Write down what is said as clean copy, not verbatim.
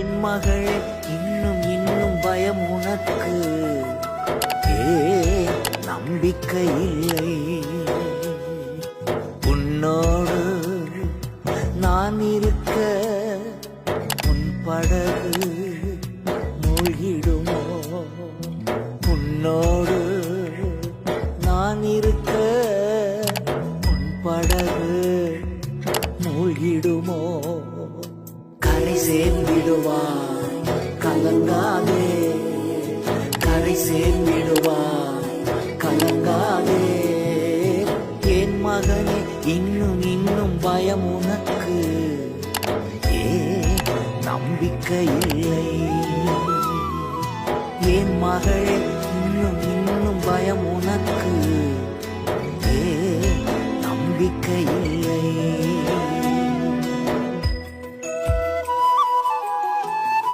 என் மகள் இன்னும் இன்னும் பயம் உனக்கு நம்பிக்கை இல்லை. உன்னோடு நான் இருக்க உன் படகு மூழ்கிடுமோ? உன்னோடு நான் இருக்க உன் படகு மூழ்கிடுமோ? கரை சேர்ந்திடுவாய், கலங்காதே. கரை சேர்ந்திடுவாய், கலங்காதே. என் மகனே இன்னும் இன்னும் பயம் உனக்கு நம்பிக்கை இல்லை. என் மகளே இன்னும் இன்னும் பயம் உனக்கு நம்பிக்கை இல்லை.